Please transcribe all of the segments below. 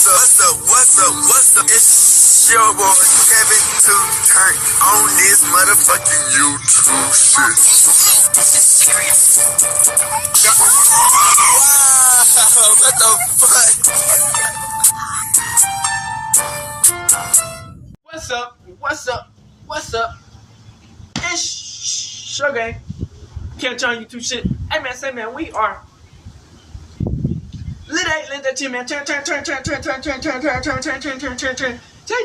What's up? It's your boy Kevin to turn on this motherfucking YouTube shit. Wow, what the fuck? What's up? It's your gang. Can't turn YouTube shit. Hey man, say man, we are lit that team man. Turn. Change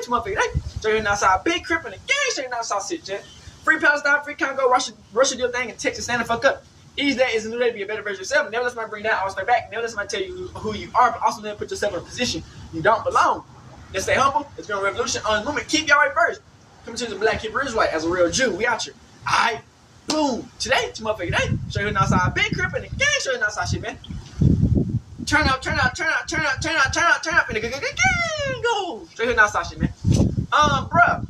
motherfucker. Hey, straight outside, big crip in the gang, straight outside shit, Jen. Free Palestine, free Congo, Russia do your thing, and Texas stand the fuck up. Each day is a new day to be a better version of yourself. Never let somebody bring that all stay back. Never let somebody tell you who you are, but also never put yourself in a position you don't belong. Let's stay humble. It's been a revolution on the movement. Keep y'all right first. Coming to the Black Kid Bridge White as a real Jew. We out here. Alright, boom. Today, it's motherfucker day. Show you outside, big crip in the gang, show you outside shit, man. Turn up, and the gang go. Straight here outside shit, man. Bruh.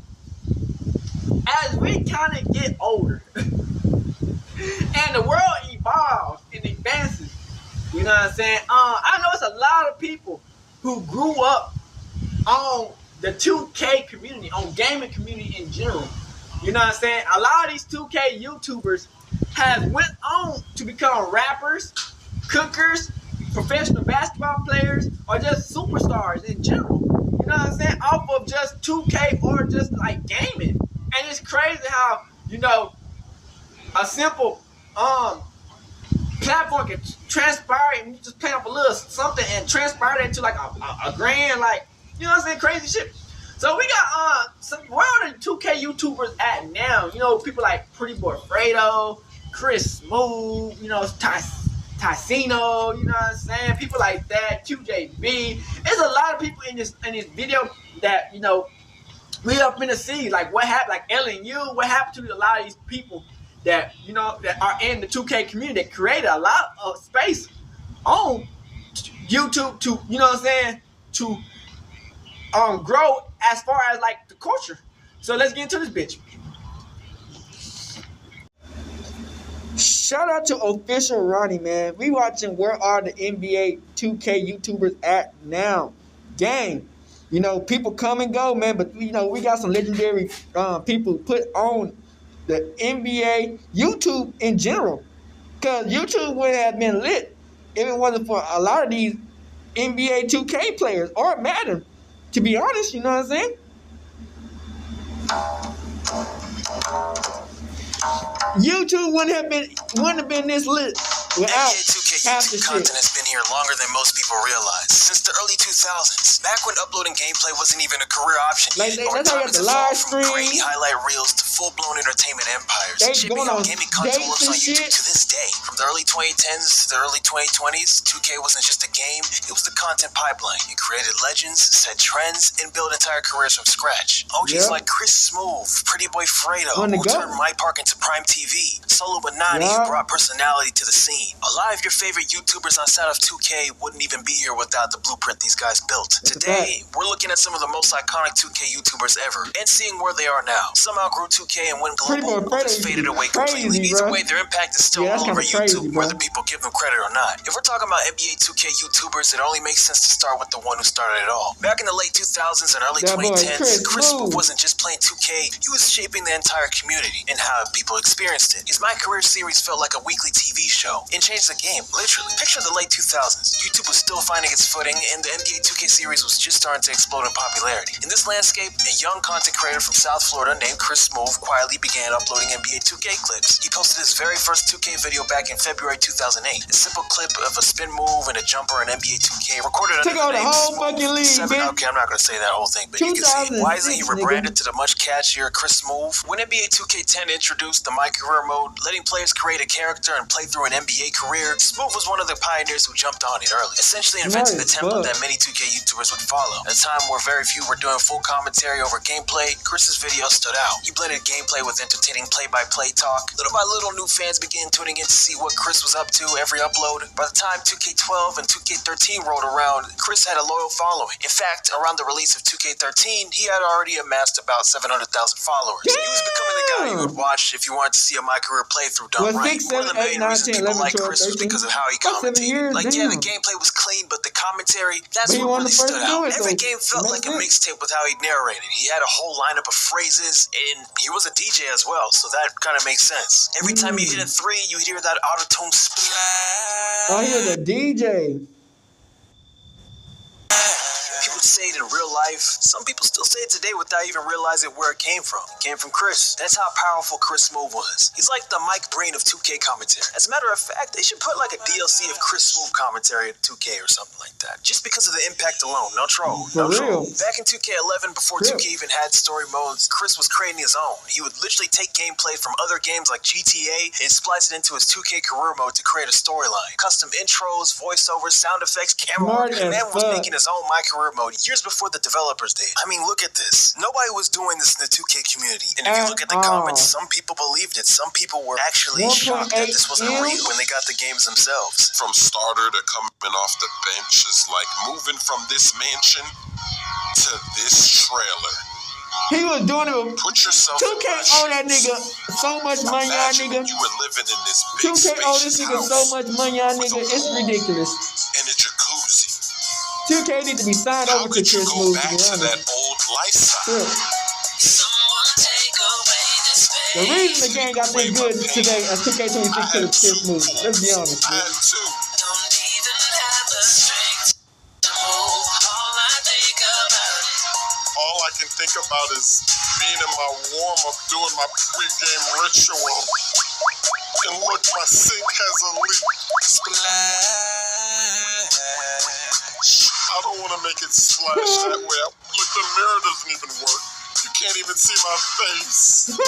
As we kind of get older, and the world evolves and advances, you know what I'm saying? I know it's a lot of people who grew up on the 2K community, on gaming community in general. You know what I'm saying? A lot of these 2K YouTubers have went on to become rappers, cookers, professional basketball players, or just superstars in general. You know what I'm saying? Off of just 2K or just like gaming. And it's crazy how, you know, a simple platform can transpire and you just pay up a little something and transpire that into like a grand, like, you know what I'm saying, crazy shit. So we got where are the 2K YouTubers at now? You know, people like Pretty Boy Fredo, Chris Smooth, you know, Ticino, you know what I'm saying? People like that, QJB. There's a lot of people in this video that, you know, we up in the sea. Like what happened, like LNU, what happened to a lot of these people that, you know, that are in the 2K community that created a lot of space on YouTube to, you know what I'm saying, to grow as far as like the culture. So let's get into this bitch. Shout out to Official Ronnie, man. We watching where are the NBA2K YouTubers at now. Gang. You know, people come and go, man, but, you know, we got some legendary people put on the NBA YouTube in general. Because YouTube would have been lit if it wasn't for a lot of these NBA 2K players or Madden. To be honest, you know what I'm saying? YouTube wouldn't have been this lit without NBA2K half the YouTube content shit. has been here longer than most people realize. Since the early 2000s, back when uploading gameplay wasn't even a career option Like yet, that's how you got the live from grainy stream. highlight reels to full-blown entertainment empires. They Shipping going on out gaming content dates works and on YouTube shit. to this day. From the early 2010s to the early 2020s, 2K wasn't just a game, it was the content pipeline. It created legends, set trends, and built entire careers from scratch. OGs like Chris Smooth, Pretty Boy Fredo, who turned My Park into Prime TV, Solo Banani, who brought personality to the scene. A lot of your favorite YouTubers outside of 2K wouldn't even be here without the blueprint these guys built. Today, we're looking at some of the most iconic 2K YouTubers ever and seeing where they are now. Some outgrew 2K and went global, others faded away completely. Either way, their impact is still all over YouTube, whether people give them credit or not. If we're talking about NBA 2K YouTubers, it only makes sense to start with the one who started it all. Back in the late 2000s and early 2010s, Chris Smooth wasn't just playing 2K, he was shaping the entire community and how people experienced it. His My Career series felt like a weekly TV show and changed the game, literally. Picture the late 2000s. YouTube was still finding its footing and the NBA 2K series was just starting to explode in popularity. In this landscape, a young content creator from South Florida named Chris Smooth quietly began uploading NBA 2K clips. He posted his very first 2K video back in February 2008. A simple clip of a spin move and a jumper in NBA 2K recorded under the name Smooth. Okay, I'm not going to say that whole thing, but you can see why isn't he rebranded to the much catchier Chris Smooth? When NBA 2K10 introduced the My Career mode, letting players create a character and play through an NBA career, Smooth was one of the pioneers who jumped on it early, essentially inventing the template that many 2K YouTubers would follow. At a time where very few were doing full commentary over gameplay, Chris's video stood out. He blended gameplay with entertaining play-by-play talk. Little by little, new fans began tuning in to see what Chris was up to every upload. By the time 2K12 and 2K13 rolled around, Chris had a loyal following. In fact, around the release of 2K13, he had already amassed about 700,000 followers. He was becoming the guy you would watch if you wanted to see a My Career playthrough done right. One of the main reasons people like Chris was because of how he commentated. Like Yeah, the gameplay was clean, but the commentary, that's what really stood out. Every game felt like a mixtape with how he narrated. He had a whole lineup of phrases, and he was a DJ as well, so that kind of makes sense. Every time you hit a 3, you hear that auto-tune splash. Oh, he was a DJ. People say it in real life. Some people still say it today without even realizing where it came from. It came from Chris. That's how powerful Chris Smoove was. He's like the Mike Breen of 2K commentary. As a matter of fact, they should put like a DLC of Chris Smoove commentary in 2K or something like that. Just because of the impact alone. No troll. No troll. Back in 2K11, before 2K even had story modes, Chris was creating his own. He would literally take gameplay from other games like GTA and splice it into his 2K career mode to create a storyline. Custom intros, voiceovers, sound effects, camera work. The man was making his own My Career mode years before the developers did. I mean, look at this. Nobody was doing this in the 2K community. And if you look at the comments, some people believed it. Some people were actually shocked that this wasn't real when they got the games themselves. From starter to coming off the bench, it's like moving from this mansion to this trailer. He was doing it with Put yourself 2K owe that nigga so much money, y'all nigga. You were living in this big 2K owe this nigga so much money, y'all nigga. It's ridiculous. In a jacuzzi. 2K need to be signed over to Chris Smoove, to be honest. That old lifestyle. The reason the game got this good today as 2K26 to the Chris Smoove. Let's be honest, man. All I can think about is being in my warm-up, doing my pre-game ritual. And look, my sink has a leak. Splash. I don't want to make it splash that way. Look, the mirror doesn't even work. You can't even see my face.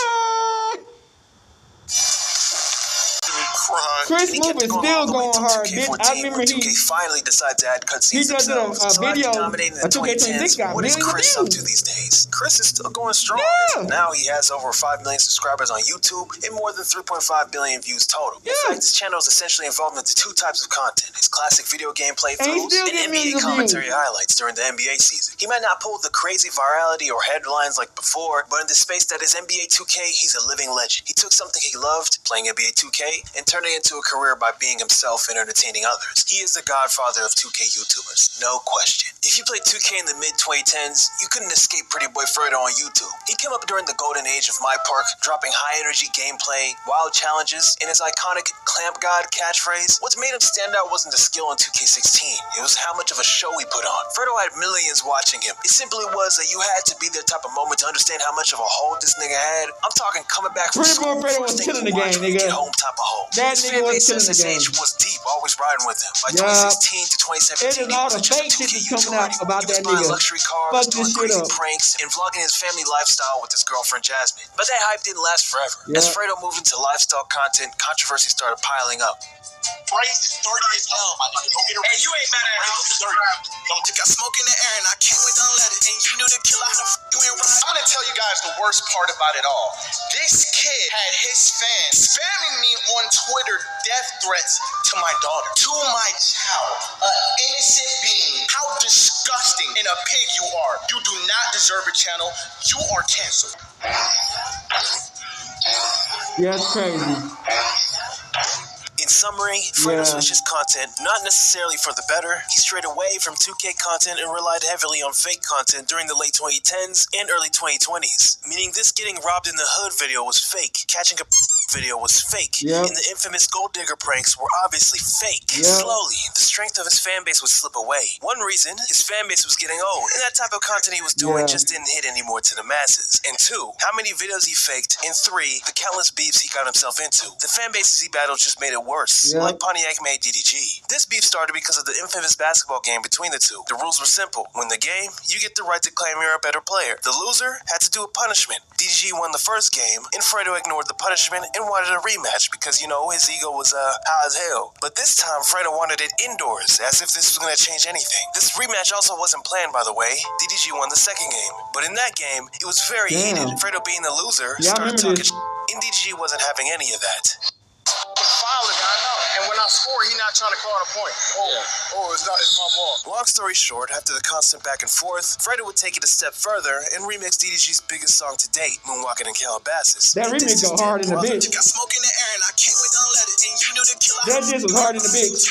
Chris Smoove is still going hard. I remember he finally decided to add cutscenes. He does a video, a 2K26 got What is million Chris up views. to these days? Chris is still going strong. Yeah. Now he has over 5 million subscribers on YouTube and more than 3.5 billion views total. Yeah. In fact, his channel is essentially involved into 2 types of content: his classic video game playthroughs and NBA commentary highlights during the NBA season. He might not pull the crazy virality or headlines like before, but in the space that is NBA2K, he's a living legend. He took something he loved, playing NBA2K, and turned it into a career by being himself and entertaining others. He is the godfather of 2K YouTubers, no question. If you played 2K in the mid-2010s, you couldn't escape Pretty Boy Fredo on YouTube. He came up during the golden age of My Park, dropping high-energy gameplay, wild challenges, and his iconic Clamp God catchphrase. What made him stand out wasn't the skill in 2K16. It was how much of a show he put on. Fredo had millions watching him. It simply was that you had to be there type of moment to understand how much of a hold this nigga had. I'm talking coming back from school, Fredo was killing the game, nigga. get home type of hold. That nigga was killing the game. Was deep, always riding with him. By 2016 to 2017, it is all the fake shit that's coming out about that nigga. Luxury cars, Fuck this shit up. pranks, and vlogging his family lifestyle with his girlfriend Jasmine. But that hype didn't last forever. As Fredo moved into lifestyle content, controversy started piling up. Bryce is 30 years old, my nigga. Go get a Hey, you ain't mad at him. Got smoke in the air and I can't wait to let it. And you knew the killer, how the f you ain't right. I'm gonna tell you guys the worst part about it all. This kid had his fans spamming me on Twitter death threats to my daughter, to my child, an innocent being. How disgusting and a pig you are. You do not deserve a channel. You are canceled. Yeah, it's crazy. In summary, Fredo switches content, not necessarily for the better. He strayed away from 2K content and relied heavily on fake content during the late 2010s and early 2020s, meaning this getting robbed in the hood video was fake, catching a video was fake, and the infamous gold digger pranks were obviously fake. Slowly, the strength of his fan base would slip away. One reason, his fan base was getting old, and that type of content he was doing just didn't hit anymore to the masses. And 2, how many videos he faked, and 3, the countless beefs he got himself into. The fan bases he battled just made it worse, like Pontiac made DDG. This beef started because of the infamous basketball game between the two. The rules were simple. Win the game, you get the right to claim you're a better player. The loser had to do a punishment. DDG won the first game, and Fredo ignored the punishment and wanted a rematch because, you know, his ego was high as hell. But this time, Fredo wanted it indoors, as if this was going to change anything. This rematch also wasn't planned, by the way. DDG won the second game. But in that game, it was very heated. Fredo being the loser started talking and DDG wasn't having any of that. And when I score, he's not trying to call a point. It's my ball. Long story short, after the constant back and forth, Fredo would take it a step further and remix DDG's biggest song to date, Moonwalking in Calabasas. That remix go hard in the bitch. Got smoke in the air and I can't wait to let it. And you knew the killer. That just was hard in the bitch.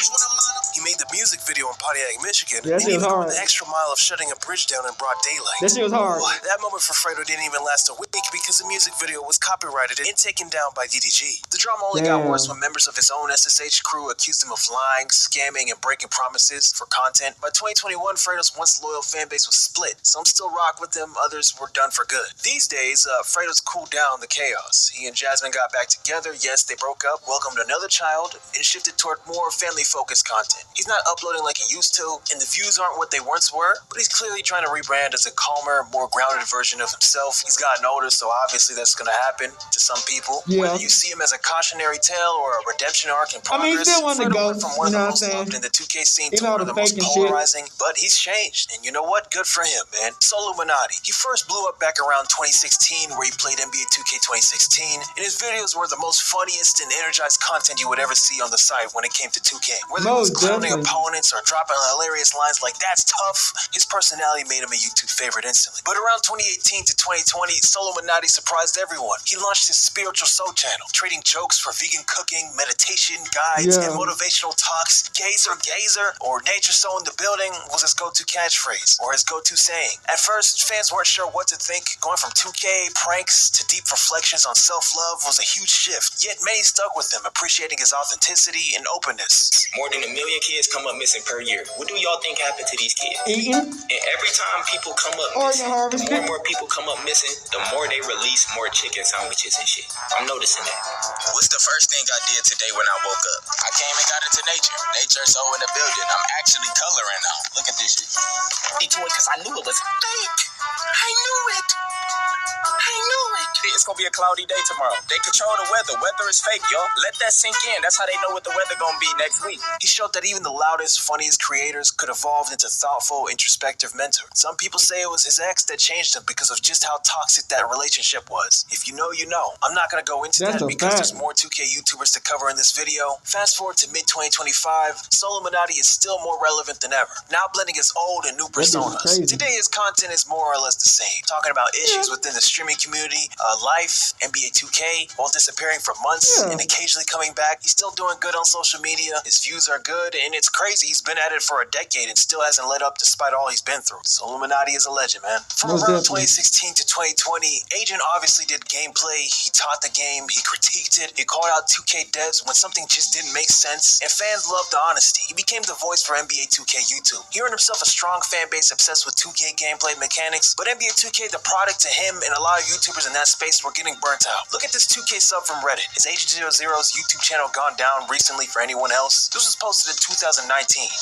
He He made the music video in Pontiac, Michigan, Yeah, and even went the extra mile of shutting a bridge down in broad daylight. That shit was hard. That moment for Fredo didn't even last a week because the music video was copyrighted and taken down by DDG. The drama only got worse when members of his own SSH crew accused him of lying, scamming, and breaking promises for content. By 2021, Fredo's once loyal fan base was split. Some still rock with him, others were done for good. These days, Fredo's cooled down the chaos. He and Jasmine got back together. Yes, they broke up, welcomed another child, and shifted toward more family-focused content. He's not uploading like he used to, and the views aren't what they once were, but he's clearly trying to rebrand as a calmer, more grounded version of himself. He's gotten older, so obviously that's going to happen to some people. Whether you see him as a cautionary tale or a redemption arc in progress, he still wanted to go, from one of the most loved in the 2K scene to one of the most polarizing, but he's changed, and you know what? Good for him, man. Soluminati. He first blew up back around 2016, where he played NBA2K 2016, and his videos were the most funniest and energized content you would ever see on the site when it came to 2K. Whether he was clowning opponents or dropping hilarious lines like "that's tough," his personality made him a YouTube favorite instantly. But around 2018 to 2020, Soluminati surprised everyone. He launched his spiritual soul channel, trading jokes for vegan cooking, meditation guides, and motivational talks. Gazer, or nature so in the building was his go-to catchphrase, or his go-to saying. At first, fans weren't sure what to think. Going from 2K pranks to deep reflections on self-love was a huge shift, yet many stuck with him, appreciating his authenticity and openness. More than 1 million kids come up missing per year. What do y'all think happened to these kids? Eating. And every time people come up missing, the more and more people come up missing, the more they release more chicken sandwiches and shit. I'm noticing that. What's the first thing I did today when I woke up? I came and got into nature. Nature's so in the building. I'm actually coloring now. Look at this shit. I do it because I knew it was fake. I knew it. It's gonna be a cloudy day tomorrow. They control the weather. Weather is fake, y'all. Let that sink in. That's how they know what the weather gonna be next week. He showed that even the loudest, funniest creators could evolve into thoughtful, introspective mentors. Some people say it was his ex that changed him because of just how toxic that relationship was. If you know, you know. I'm not gonna go into that because there's more 2K YouTubers to cover in this video. Fast forward to mid-2025, Soluminati is still more relevant than ever, now blending his old and new personas. Today his content is more or less the same, talking about issues within the streaming community, life, NBA2K, while disappearing for months and occasionally coming back. He's still doing good on social media, his views are good, and it's crazy he's been at it for a decade and still hasn't let up despite all he's been through. Soluminati is a legend, man. From around 2016 to 2020, Agent obviously did gameplay, he taught the game, he critiqued it, he called out 2K devs when something just didn't make sense, and fans loved the honesty. He became the voice for NBA2K YouTube. He earned himself a strong fan base obsessed with 2K gameplay mechanics, but NBA2K, the product to him and a lot of YouTubers in that space were getting burnt out. Look at this 2K sub from Reddit. Is Agent 00's YouTube channel gone down recently for anyone else? This was posted in 2019.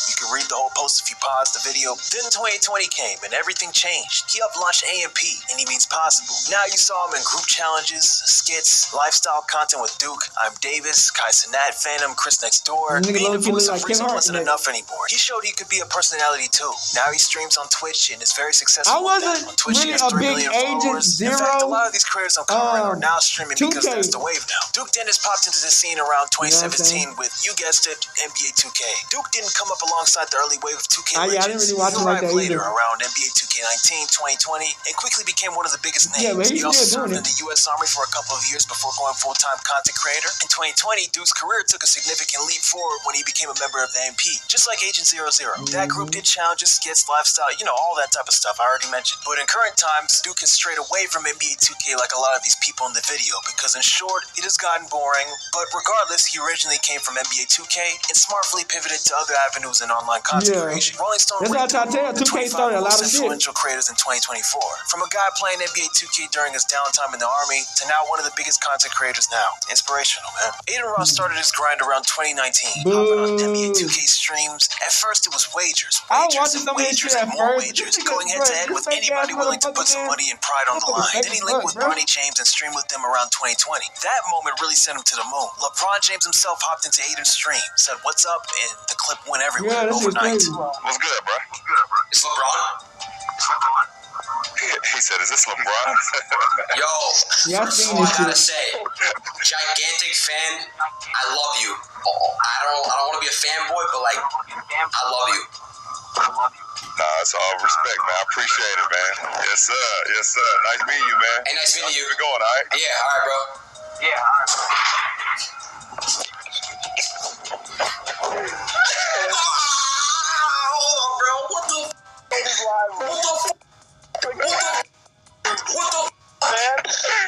You can read the whole post if you pause the video. Then 2020 came and everything changed. He up-launched AMP and he means possible. Now you saw him in group challenges, skits, lifestyle content with Duke, I'm Davis, Kai Cenat, Phantom, Chris Next Door. Being the voice of reason wasn't enough anymore. He showed he could be a personality too. Now he streams on Twitch and is very successful. I wasn't on Twitch, really he has 3 million followers. In fact, a lot of these creators on Current are now streaming because that's the wave now. Duke Dennis popped into the scene around 2017 with, you guessed it, NBA 2K. Duke didn't come up alongside the early wave of 2K legends. I didn't really watch it like that later either. Around NBA 2K19, 2020, and quickly became one of the biggest names. He also served in the U.S. Army for a couple of years before going full-time content creator. In 2020, Duke's career took a significant leap forward when he became a member of the AMP, just like Agent 00. That group did challenges, skits, lifestyle, you know, all that type of stuff I already mentioned. But in current times, Duke has strayed away from NBA 2K like a lot of these people in the video, because in short, it has gotten boring. But regardless, he originally came from NBA 2K and smartly pivoted to other avenues in online content creation. Rolling Stone ranked him one of the 25 most influential creators in 2024. From a guy playing NBA 2K during his downtime in the army to now one of the biggest content creators now. Inspirational, man. Aiden Ross started his grind around 2019, hopping on NBA 2K streams. At first, it was wagers, and more wagers, going head-to-head with anybody willing to put some money and pride on the line. Then he linked with Bronny James and streamed with them around 2020. That moment really sent him to the moon. LeBron James himself hopped into Aiden's stream, said what's up, and the clip went everywhere overnight. What's good, bro? It's LeBron. He said, is this LeBron? Yo, first of all, I gotta say, gigantic fan. I love you. I don't want to be a fanboy, but like, I love you. Nah, it's all respect, man. I appreciate it, man. Yes, sir. Yes, sir. Nice meeting you, man. Hey, nice meeting you. Keep it going, all right? Yeah, all right, bro. Yeah, all right.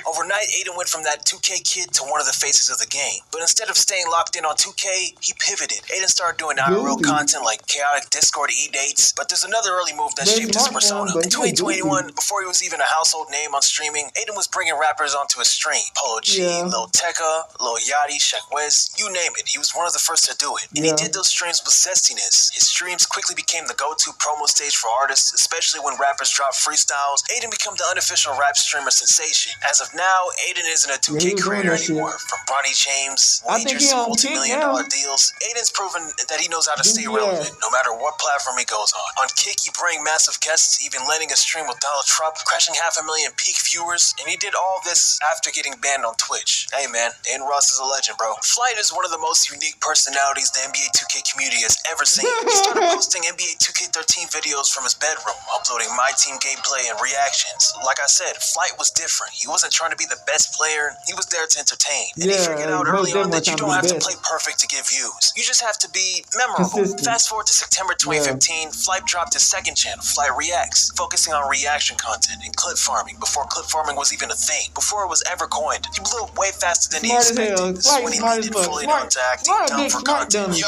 Overnight, Aiden went from that 2K kid to one of the faces of the game. But instead of staying locked in on 2K, he pivoted. Aiden started doing IRL content like chaotic Discord E-dates. But there's another early move that shaped his persona. In 2021, before he was even a household name on streaming, Aiden was bringing rappers onto his stream. Polo G, Lil Tecca, Lil Yachty, Shaq Wez, you name it. He was one of the first to do it. And he did those streams with zestiness. His streams quickly became the go-to promo stage for artists, especially when rappers drop freestyles. Aiden became the unofficial rap streamer sensation. As of now, Aiden isn't a 2K creator anymore. From Bronny James, wagers, multi-million-dollar deals, Aiden's proven that he knows how to stay relevant, no matter what platform he goes on. On Kick, he bring massive guests, even landing a stream with Donald Trump, crashing 500,000 peak viewers, and he did all this after getting banned on Twitch. Hey man, Aiden Ross is a legend, bro. Flight is one of the most unique personalities the NBA 2K community has ever seen. He started posting NBA 2K13 videos from his bedroom, uploading my team gameplay and reactions. Like I said, Flight was different. He wasn't trying to be the best player, he was there to entertain. And he figured out early on that you don't have to play perfect to get views. You just have to be memorable. Fast forward to September 2015, Flight dropped his second channel, Flight Reacts, focusing on reaction content and clip farming before clip farming was even a thing, before it was ever coined. He blew up way faster than he expected. This is when he needed fully onto acting, dumb for content. Yo!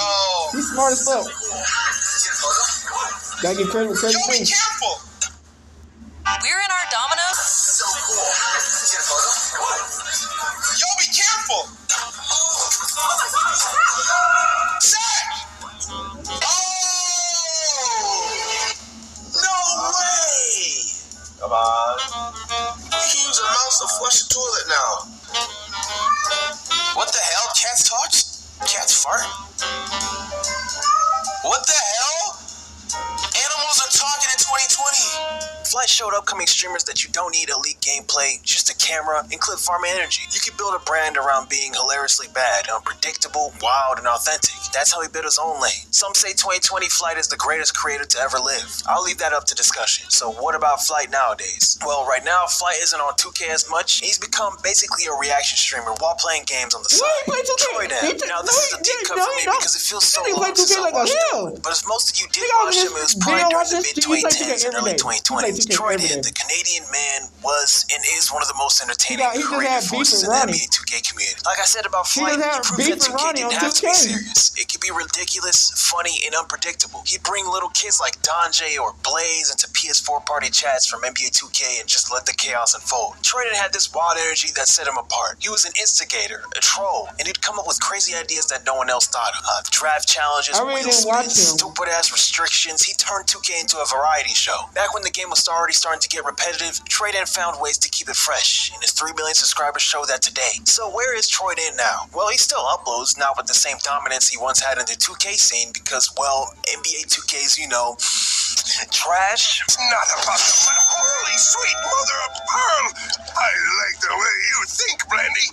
He's smart as fuck. Gotta get credit. Yo, be careful! We're in our Domino's. Yo, be careful! Zach! Oh! No way! Come on. You can use a mouse to flush the toilet now. What the hell? Cats talk? Cats fart? What the hell? Animals are talking in 2020. Flight showed upcoming streamers that you don't need elite gameplay, just a camera and clip farm energy. You can build a brand around being hilariously bad, unpredictable, wild, and authentic. That's how he built his own lane. Some say 2020 Flight is the greatest creator to ever live. I'll leave that up to discussion. So what about Flight nowadays? Well, right now, Flight isn't on 2K as much. He's become basically a reaction streamer while playing games on the side. Troy Dan. Now, this is a deep cut for me because it feels so long since I watched him. But if most of you did watch him, it was probably during the mid-2010s and early 2020s. Troy Dan, the Canadian man, was and is one of the most entertaining creative forces in the NBA 2K community. Like I said about Flight, he proved that 2K didn't have to be serious. It could be ridiculous, funny, and unpredictable. He'd bring little kids like Don J or Blaze into PS4 party chats from NBA 2K and just let the chaos unfold. Troy Dan had this wild energy that set him apart. He was an instigator, a troll, and he'd come up with crazy ideas that no one else thought of. Draft challenges, wheel spins, stupid-ass restrictions. He turned 2K into a variety show. Back when the game was already starting to get repetitive, Troy Dan found ways to keep it fresh, and his 3 million subscribers show that today. So where is Troy Dan now? Well, he still uploads, not with the same dominance he once had in the 2K scene because, well, NBA 2K's, you know, trash. It's not about the money. Holy sweet mother of pearl. I like the way you think, Brandy.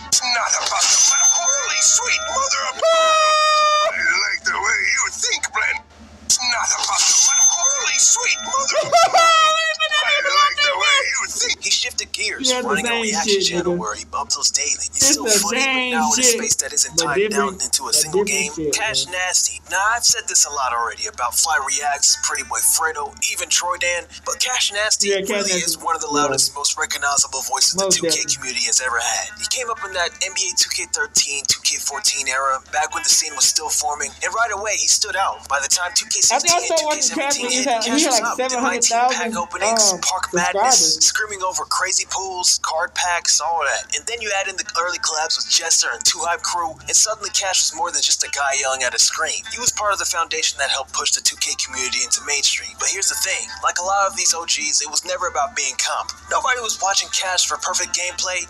It's not about the money. Holy sweet mother of pearl. I like the way you think, Brandy. It's not about the money. Holy sweet mother of pearl. I like the way you think. He shifted gears, running a reaction channel where he uploads daily. He's still funny, but now in a space that isn't tied down into a single game. Cash Nasty. Now, I've said this a lot already about Fly Reacts, Pretty Boy Fredo, even Troy Dan, but Cash Nasty really is one of the loudest, most recognizable voices the 2K community has ever had. He came up in that NBA 2K13, 2K14 era, back when the scene was still forming, and right away he stood out. By the time 2K16 and 2K17 hit, Cash was up. Did 19 pack openings, Park Madness, screaming over crazy pools, card packs, all that. And then you add in the early collabs with Jester and 2Hype Crew, and suddenly Cash was more than just a guy yelling at a screen. He was part of the foundation that helped push the 2K community into mainstream. But here's the thing, like a lot of these OGs, it was never about being comp. Nobody was watching Cash for perfect gameplay.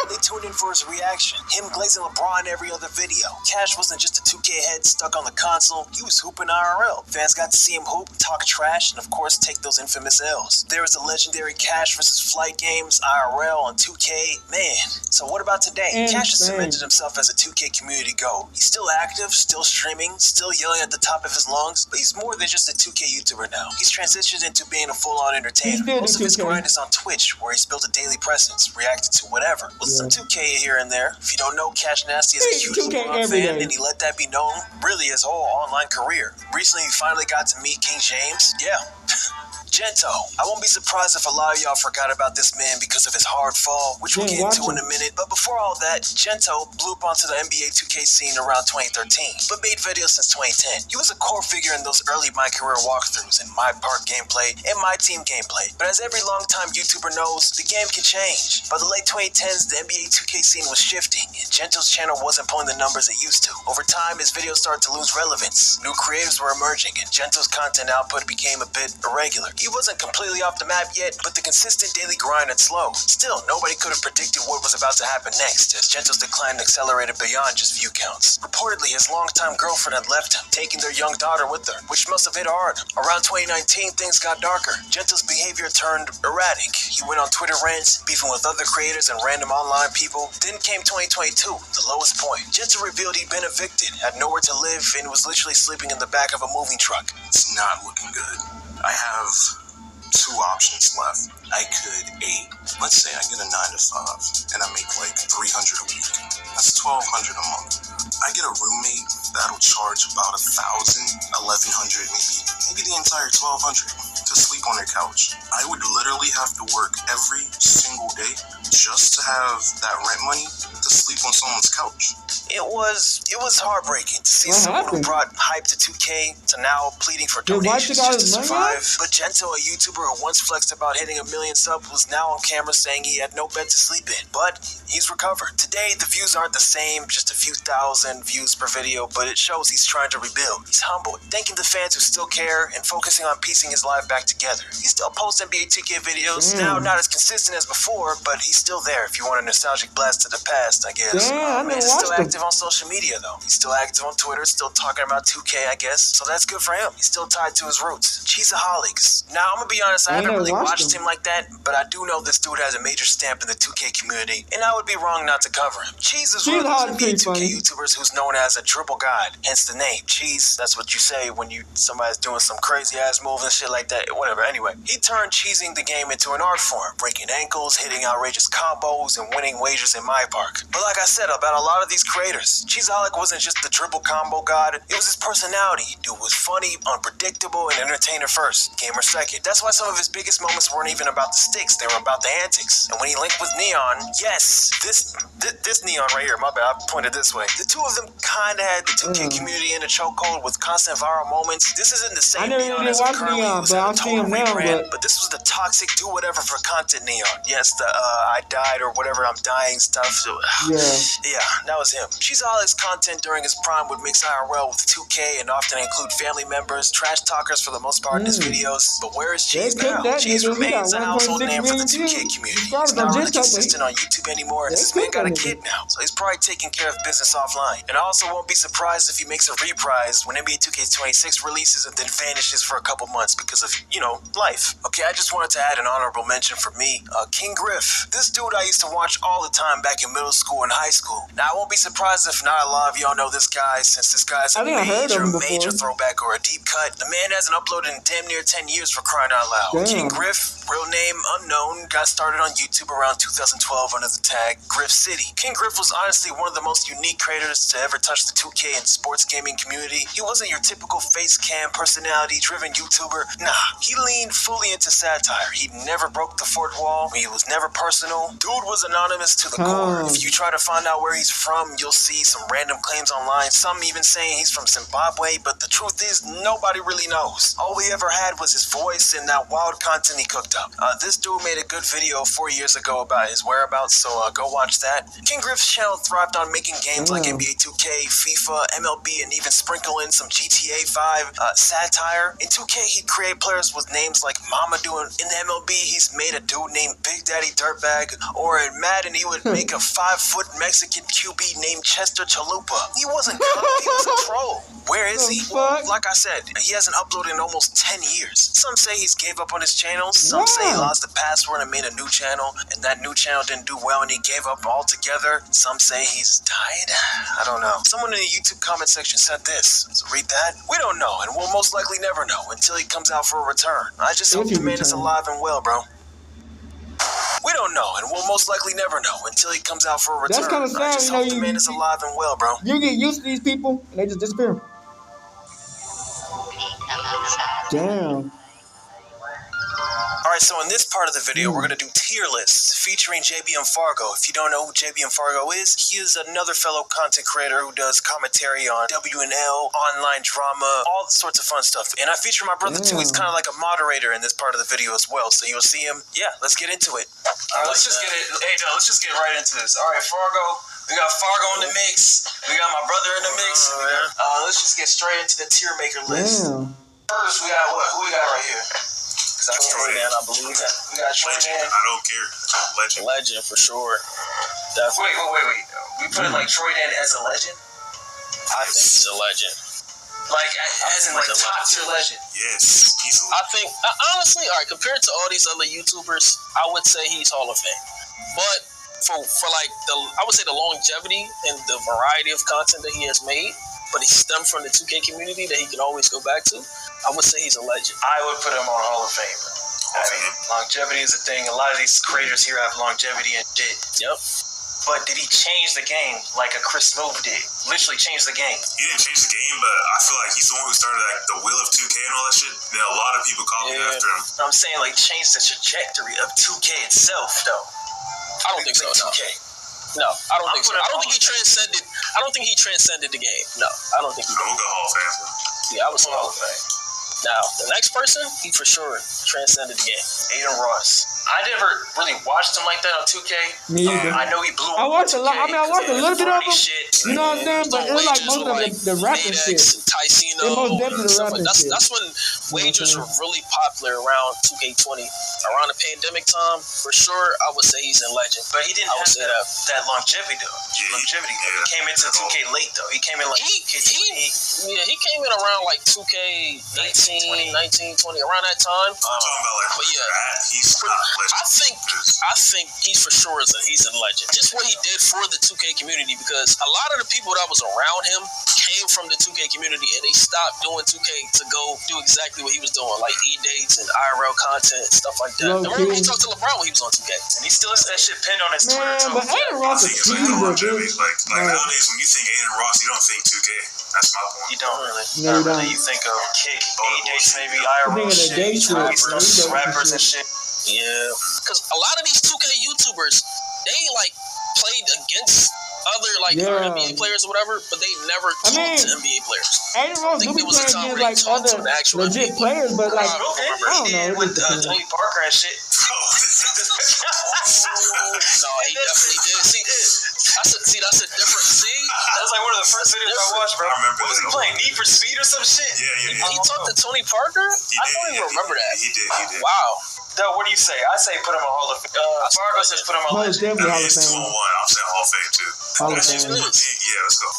They tuned in for his reaction, him glazing LeBron every other video. Cash wasn't just a 2K head stuck on the console, he was hooping IRL. Fans got to see him hoop, talk trash, and of course take those infamous L's. There was the legendary Cash vs. Flight games, IRL on 2K. Man, so what about today? Cash has cemented himself as a 2K community GOAT. He's still active, still streaming, still yelling at the top of his lungs, but he's more than just a 2K YouTuber now. He's transitioned into being a full-on entertainer. Most of his grind is on Twitch, where he's built a daily presence, reacted to whatever. Was some 2K here and there. If you don't know, Cash Nasty is a huge LeBron fan, and he let that be known really his whole online career. Recently, he finally got to meet King James. Yeah. Gento. I won't be surprised if a lot of y'all forgot about this man because of his hard fall, which we'll get into in a minute. But before all that, Gento blew up onto the NBA2K scene around 2013, but made videos since 2010. He was a core figure in those early My Career walkthroughs and My Park gameplay and My Team gameplay. But as every longtime YouTuber knows, the game can change. By the late 2010s, the NBA2K scene was shifting, and Gento's channel wasn't pulling the numbers it used to. Over time, his videos started to lose relevance. New creators were emerging, and Gento's content output became a bit irregular. He wasn't completely off the map yet, but the consistent daily grind had slowed. Still, nobody could have predicted what was about to happen next, as Gento's decline accelerated beyond just view counts. Reportedly, his longtime girlfriend had left him, taking their young daughter with her, which must have hit hard. Around 2019, things got darker. Gento's behavior turned erratic. He went on Twitter rants, beefing with other creators and random online people. Then came 2022, the lowest point. Gento revealed he'd been evicted, had nowhere to live, and was literally sleeping in the back of a moving truck. It's not looking good. I have two options left. I could let's say I get a 9 to 5 and I make like $300 a week. That's $1,200 a month. I get a roommate that'll charge about $1,000, $1,100, maybe the entire $1,200 to sleep on their couch. I would literally have to work every single day just to have that rent money to sleep on someone's couch. It was heartbreaking to see someone who brought hype to 2K to now pleading for donations just to survive. But Gento, a YouTuber who once flexed about hitting 1 million subs, was now on camera saying he had no bed to sleep in. But he's recovered. Today, the views aren't the same, just a few thousand views per video, but it shows he's trying to rebuild. He's humble, thanking the fans who still care and focusing on piecing his life back together. He still posts NBA2K videos, now not as consistent as before, but he's still there if you want a nostalgic blast to the past, I guess. He's still active on social media, though. He's still active on Twitter, still talking about 2K, I guess. So that's good for him. He's still tied to his roots. Cheeseaholics. Now, I'm gonna be honest, I haven't really watched him like that, but I do know this dude has a major stamp in the 2K community, and I would be wrong not to cover him. Cheese is one of those NBA2K YouTubers who's known as a dribble god, hence the name. Cheese, that's what you say when somebody's doing some crazy ass move and shit like that, whatever. Anyway, he turned cheesing the game into an art form, breaking ankles, hitting outrageous combos, and winning wagers in My Park. But like I said about a lot of these creators, Cheeseaholic wasn't just the dribble combo god, it was his personality. Dude was funny, unpredictable, and entertainer first, gamer second. That's why some of his biggest moments weren't even about the sticks, they were about the antics. And when he linked with Neon, yes, this Neon right here, my bad, I pointed this way. The two of them kinda had the 2K community in a chokehold with constant viral moments. This isn't the same Neon as currently was a total rebrand, but this was the toxic do whatever for content Neon. Yes, the I died or whatever I'm dying stuff. So, yeah, that was him. Cheeseaholic's content during his prime would mix IRL with 2K and often include family members, trash talkers for the most part in his videos. But where is Cheese now? Cheese remains a household name for the 2K community. He's not really consistent on YouTube anymore, and this man got a kid now, so he's probably taking care of business offline. And I also won't be surprised if he makes a reprise when NBA 2K26 releases and then vanishes for a couple months because of, life. Okay, I just wanted to add an honorable mention for me, King Griff. This dude I used to watch all the time back in middle school and high school. Now, I won't be surprised if not a lot of y'all know this guy, since this guy's a major throwback or a deep cut. The man hasn't uploaded in damn near 10 years, for crying out loud. King Griff, real name unknown, got started on YouTube around 2012 under the tag Griff City. King Griff was honestly one of the most unique creators to ever touch the 2K and sports gaming community. He wasn't your typical face cam, personality-driven YouTuber. Nah, he leaned fully into satire. He never broke the fourth wall. He was never personal. Dude was anonymous to the core. If you try to find out where he's from, you'll see some random claims online, some even saying he's from Zimbabwe, but the truth is, nobody really knows. All we ever had was his voice and that wild content he cooked up. This dude made a good video 4 years ago about his whereabouts, so go watch that. King Griff's channel thrived on making games like NBA2K, FIFA, MLB, and even sprinkle in some GTA 5 satire. In 2K, he'd create players with names like Mamadou. In the MLB, he's made a dude named Big Daddy Dirtbag. Or in Madden, he would make a 5-foot Mexican QB named Chester Chalupa. He wasn't cool, he was a troll. Where is he? Well, like I said, he hasn't uploaded in almost 10 years. Some say he's gave up on his channel. Some say he lost the password and made a new channel, and that new channel didn't do well and he gave up altogether. Some say he's died. I don't know. Someone in the YouTube comment section said this. So read that. We don't know, and we'll most likely never know until he comes out for a return. I just hope the man is alive and well, bro. We don't don't know, and we'll most likely never know until he comes out for a return. That's kind of sad, I just hope the man is alive and well, bro. You get used to these people, and they just disappear. Damn. Alright, so in this part of the video, we're going to do tier lists featuring JBM Fargo. If you don't know who JBM Fargo is, he is another fellow content creator who does commentary on WNL, online drama, all sorts of fun stuff. And I feature my brother too. He's kind of like a moderator in this part of the video as well. So you'll see him. Yeah, let's get into it. Alright, let's just get it. Hey, Joe, let's just get right into this. Alright, Fargo. We got Fargo in the mix. We got my brother in the mix. Let's just get straight into the tier maker list. First, we got what? Who we got right here? That's Troy Dan, I believe. We got Troy Dan. I don't care. Legend. Legend for sure. Wait. We put it like Troy Dan as a legend? I think he's a legend. Like, as in, like, top tier legend? Yes, easily. I think, honestly, all right, compared to all these other YouTubers, I would say he's Hall of Fame. But for like, I would say the longevity and the variety of content that he has made, but he stemmed from the 2K community that he can always go back to, I would say he's a legend. I would put him on Hall of Fame. Longevity is a thing. A lot of these creators here have longevity and shit. Yep. But did he change the game like a Chris Smooth did? Literally change the game. He didn't change the game, but I feel like he's the one who started like the wheel of 2K and all that shit. Then a lot of people copied after him. I'm saying like change the trajectory of 2K itself, though. I don't think so. 2K. No, I don't think so. I don't think he transcended. I don't think he transcended the game. No, I don't think he did. We'll go Hall of Fame. Yeah, I was Hall of Fame. Now, the next person, he for sure transcended the game. Aiden Ross. I never really watched him like that on 2K. Me either. I know he blew up. I watched a lot. I mean, I watched a little bit of him. Shit. You know what I'm saying? But it was like most of the rapping shit. Tycino, it most definitely the rapping shit. That's when wagers were really popular around 2K20. Around the pandemic time, for sure, I would say he's in legend. But he didn't have that longevity, though. He came into 2K late, though. He came in like he came in around like 2K 18, 19, 20, around that time. I'm talking about like, but yeah, he's not legend. I think he's for sure he's a legend. Just what he did for the 2K community, because a lot of the people that was around him came from the 2K community and they stopped doing 2K to go do exactly what he was doing, like E-dates and IRL content and stuff like that. Remember he talked to LeBron when he was on 2K, and he still has that shit pinned on his Twitter. But Aiden Ross is cheaper, dude. Like nowadays, when you think Aiden Ross, you don't think 2K. That's my point. You don't really. No, you don't. You think of Kick, E-dates, maybe IRL shit, rappers and shit. Yeah, because a lot of these 2K YouTubers, they like played against other like NBA players or whatever, but they never talked to NBA players. Aiden Ross do be playing against like other legit players, but like I don't know. With Tony Parker and shit. No, he definitely did. See, that's a different. That was like one of the first videos I watched, bro. I remember what was he playing? Need for Speed or some shit? Yeah. He talked to Tony Parker? I don't even remember that. He did. Wow. Dell, what do you say? I say put him on Hall of Fame. Fargo says put him on legend. Definitely Hall of It's 2-1. Fame. I'm saying Hall of Fame too. Hall of Fame. Yeah, let's go.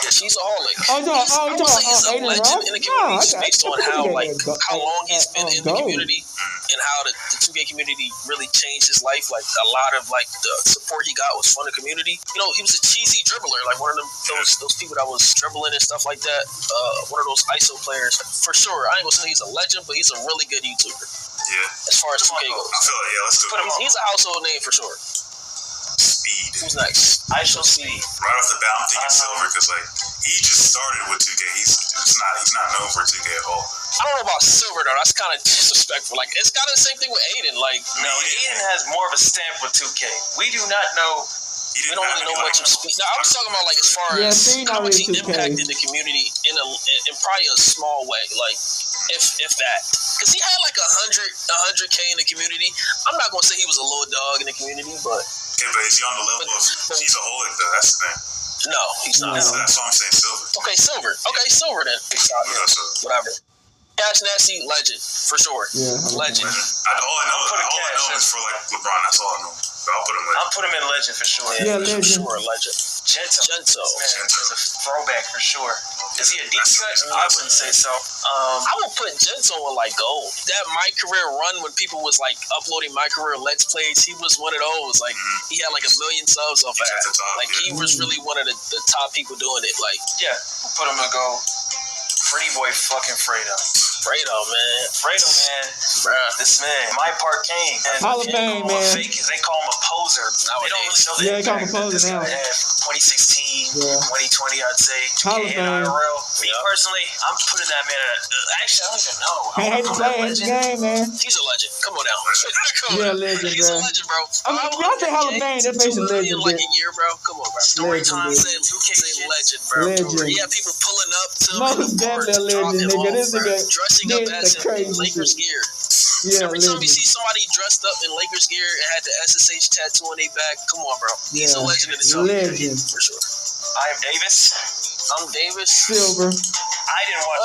Yeah, she's a holic. I would say he's a legend in the community based on how long he's been in the community and how the 2K community really changed his life. Like a lot of like the support he got was from the community. You know, he was a cheesy dribbler, like one of those people that was dribbling and stuff like that. One of those ISO players for sure. I ain't gonna say he's a legend, but he's a really good YouTuber. Yeah. As far as 2K goes, I feel like let's do it. He's a household name for sure. Speed. Who's next? I shall see. Right off the bat, I'm thinking Silver because like he just started with 2K. He's not known for 2K at all. I don't know about Silver though. That's kind of disrespectful. Like it's kind of the same thing with Aiden. Like no, Aiden has more of a stamp with 2K. We do not know. We don't really know much of Speed. No, I was talking about like as far as how much he impacted the community in probably a small way. Like if that, because he had like 100K in the community. I'm not gonna say he was a little dog in the community, but. Okay, but is he on the level of he's a holic though? That's the thing. No, he's not. That's why I'm saying Silver. Okay, Silver then. Whatever. Cash Nasty, legend for sure. Yeah, legend. All I know is for like LeBron. That's all I know. But I'll put him legend. I'll put him in legend for sure. Yeah, legend. For sure, legend. Gento. Is a throwback for sure. Is he a deep cut? I wouldn't say so. I would put Gento in like gold. That My Career run when people was like uploading My Career Let's Plays, he was one of those. Like he had like 1 million subs off that. Like he was really one of the top people doing it. Like yeah, put him in gold. Pretty boy fucking Fredo. Fredo, man. Bruh. This man, my part king. Hall of Fame, man. They call him a poser. They don't really know the they call him a impact that poser this now. guy had. 2016, 2020, I'd say. Hall of 2K Fame. and IRL. Me personally, I'm putting that man actually, I don't even know. I hate to play his game, man. He's a legend. Come on now. Legend, He's bro. a legend, bro. I mean, when I say Hall of Fame, that makes a legend, like a year, bro. Come on, bro. Story time, Legend, say 2K Say legend, bro. Legend. Yeah, people pulling up to him. Most definitely a legend, nigga. This nigga dressing up did as the crazy in Lakers shit. gear. Yeah, Every time you legend. see somebody dressed up in Lakers gear and had the SSH tattoo on their back, come on, bro. He's a Yeah, legend in himself. legend. For sure. I am Davis. I'm Davis. Silver. I didn't watch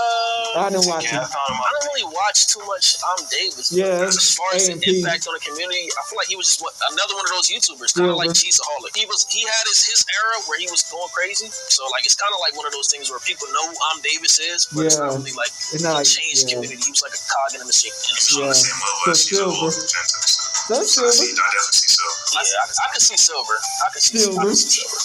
I didn't watch I it. found him I don't really watch too much I'm Davis. Yeah, But as far as the A&P. impact on the community, I feel like he was just another one of those YouTubers, kind of like Cheeseaholic. He had his era where he was going crazy. So like it's kind of like one of those things where people know who I'm Davis is, but it's not Yeah. really like It's not like, changed yeah. community. He was like a cog in the machine. Yeah. So Silver. That's I Silver. definitely see Silver. Yeah, I could see Silver. I could see Silver. Silver.